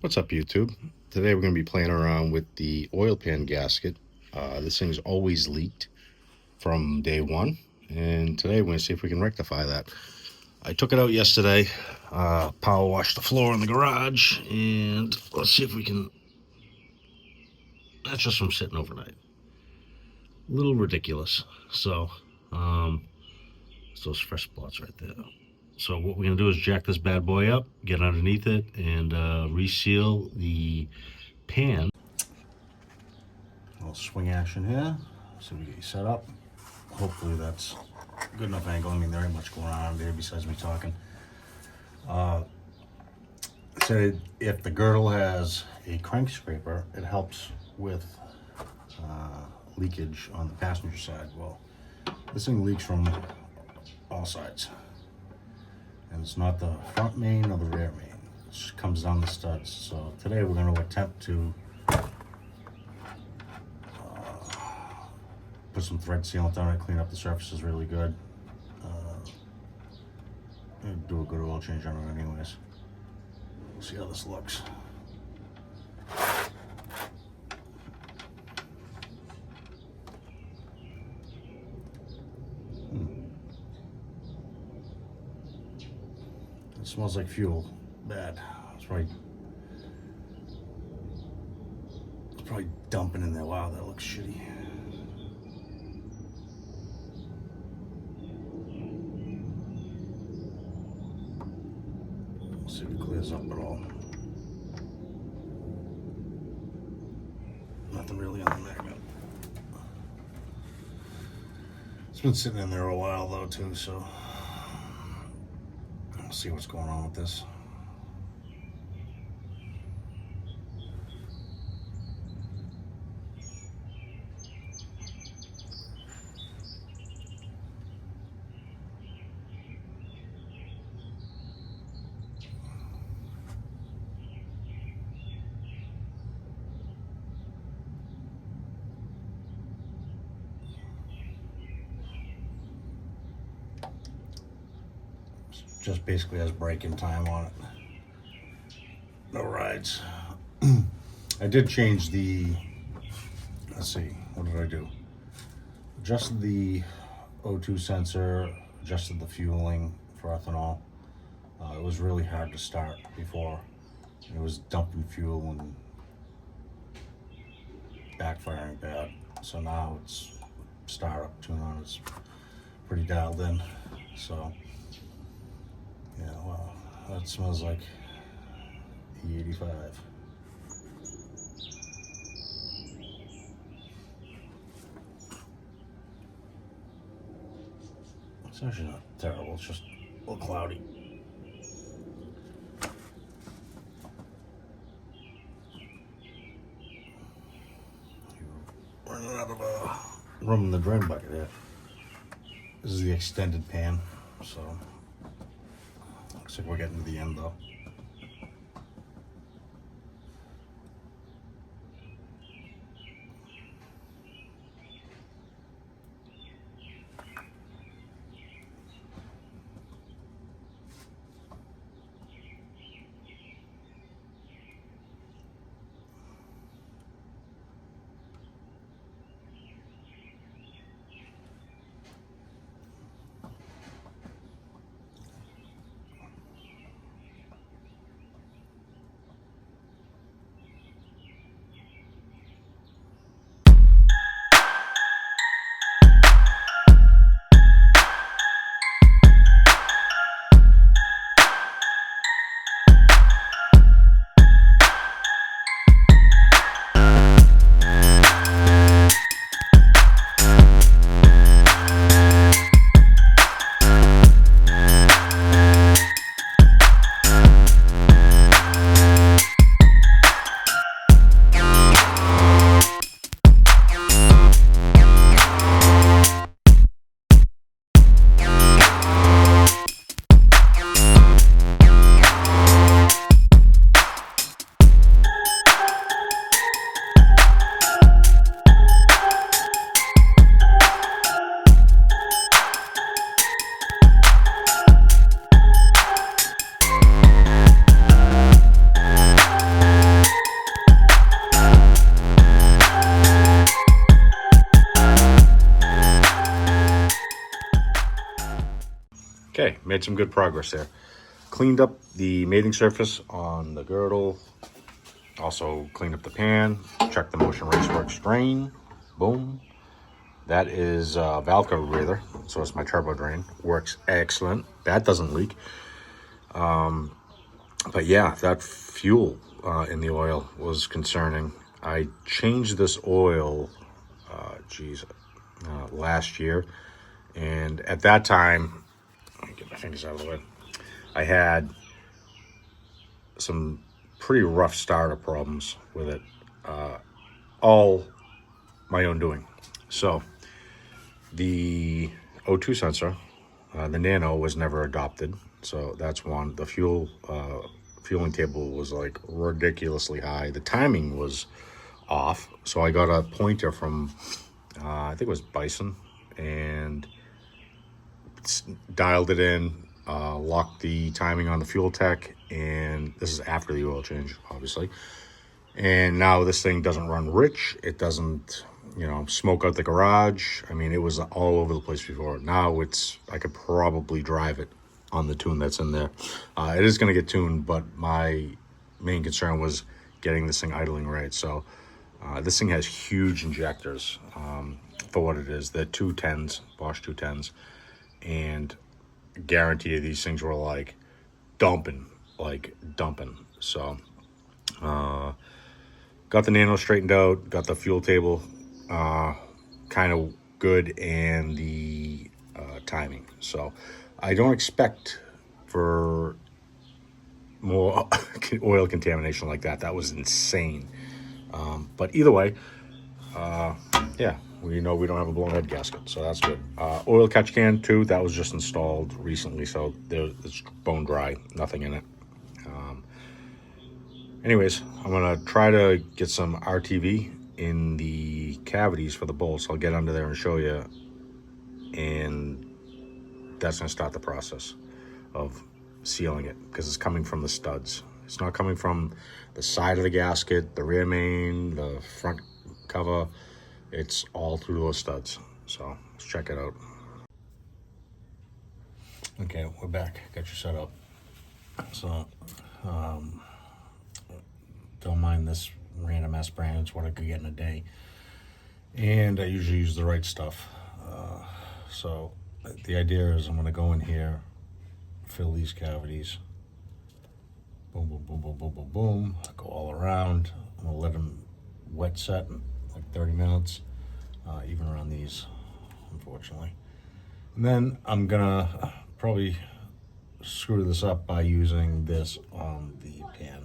What's up, YouTube? Today we're going to be playing around with the oil pan gasket. This thing's always leaked from day one, and today we're going to see if we can rectify that. I took it out yesterday, power washed the floor in the garage, and let's see if we can. That's just from sitting overnight. A little ridiculous. So, it's those fresh spots right there. So what we're going to do is jack this bad boy up, get underneath it, and reseal the pan. A little swing action here, so we get you set up. Hopefully that's good enough angle. I mean, there ain't much going on there besides me talking. So if the girdle has a crank scraper, it helps with leakage on the passenger side. Well, this thing leaks from all sides, and it's not the front main or the rear main. It just comes down the studs. So today we're going to attempt to put some thread sealant on it, clean up the surfaces really good. Do a good oil change on it anyways. We'll see how this looks. It smells like fuel. Bad. It's probably dumping in there. Wow, that looks shitty. See if it clears up at all. Nothing really on the magnet. It's been sitting in there a while though too, so we'll see what's going on with this. Just basically has braking time on it. No rides. I did change the, let's see, what did I do? Adjusted the O2 sensor, adjusted the fueling for ethanol. It was really hard to start before. It was dumping fuel and backfiring bad. So now it's startup tune on, it's pretty dialed in. So yeah, wow, that smells like E85. It's actually not terrible, it's just a little cloudy. You're running out of room in the drain bucket here. This is the extended pan, so looks like we're getting to the end though. Okay, made some good progress there. Cleaned up the mating surface on the girdle. Also cleaned up the pan. Checked the motion raceworks drain. Boom. That is valve cover breather. So it's my turbo drain. Works excellent. That doesn't leak. But yeah, that fuel in the oil was concerning. I changed this oil, last year. And at that time, let me get my fingers out of the way. I had some pretty rough starter problems with it, all my own doing. So the O2 sensor, the Nano, was never adopted. So that's one. The fueling table was like ridiculously high. The timing was off. So I got a pointer from, I think it was Bison, and dialed it in, locked the timing on the fuel tech, and this is after the oil change, obviously. And now this thing doesn't run rich. It doesn't, smoke out the garage. I mean, it was all over the place before. Now I could probably drive it on the tune that's in there. It is going to get tuned, but my main concern was getting this thing idling right. So this thing has huge injectors for what it is. They're 210s, Bosch 210s. And guarantee you these things were like dumping. So got the Nano straightened out, got the fuel table kind of good, and the timing. So I don't expect for more oil contamination like that. That was insane. But either way, yeah, we know we don't have a blown head gasket, so that's good. Oil catch can too, that was just installed recently, so it's bone dry, nothing in it. Anyways, I'm gonna try to get some RTV in the cavities for the bolts. I'll get under there and show you, and that's gonna start the process of sealing it, because it's coming from the studs. It's not coming from the side of the gasket, the rear main, the front cover. It's all through those studs. So let's check it out. Okay, we're back. Got you set up. So don't mind this random ass brand. It's what I could get in a day. And I usually use the right stuff. So the idea is I'm going to go in here, fill these cavities. Boom, boom, boom, boom, boom, boom, boom. Go all around. I'm going to let them wet set in like 30 minutes, even around these, unfortunately. And then I'm going to probably screw this up by using this on the pan.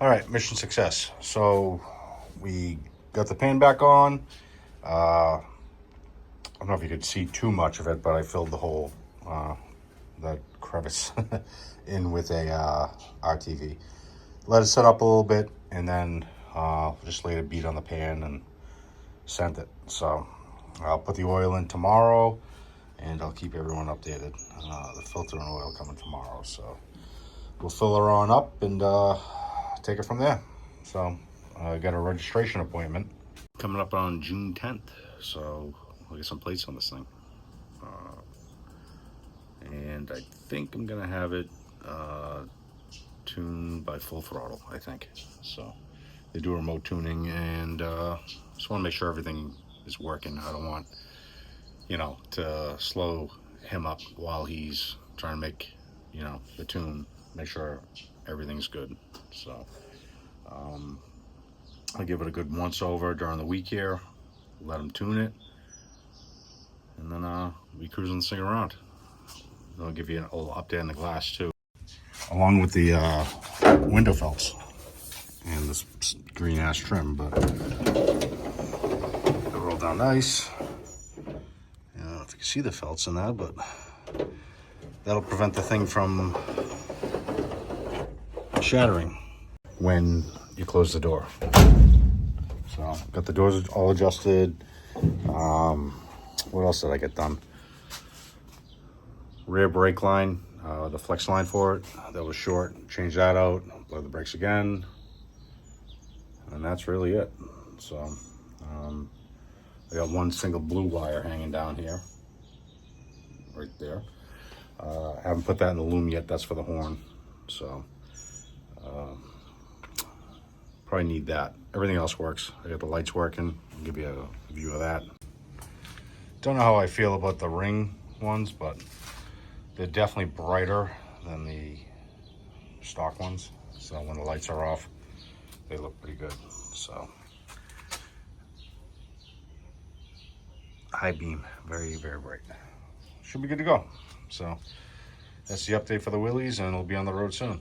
All right, mission success. So we got the pan back on. I don't know if you could see too much of it, but I filled the whole, that crevice in with a RTV. Let it set up a little bit, and then just laid a bead on the pan and sent it. So I'll put the oil in tomorrow, and I'll keep everyone updated. The filter and oil coming tomorrow, so we'll fill her on up and take it from there. So I got a registration appointment coming up on June 10th, so I'll get some plates on this thing. And I think I'm gonna have it tuned by full throttle, I think. So they do remote tuning, and just want to make sure everything is working. I don't want, you know, to slow him up while he's trying to make, you know, the tune, make sure everything's good. So I'll give it a good once over during the week here, let him tune it, and then we cruising this thing around. I'll give you a little update on the glass too, along with the window felts and this green ash trim, but they roll down nice. I don't know if you can see the felts in that, but that'll prevent the thing from shattering when you close the door. So got the doors all adjusted. What else did I get done? Rear brake line, the flex line for it, that was short. Change that out, blow the brakes again, and that's really it. So I got one single blue wire hanging down here, right there. I haven't put that in the loom yet. That's for the horn. So probably need that. Everything else works. I got the lights working. I'll give you a view of that. Don't know how I feel about the ring ones, but they're definitely brighter than the stock ones. So when the lights are off, they look pretty good. So high beam, very, very bright. Should be good to go. So that's the update for the Willys, and it'll be on the road soon.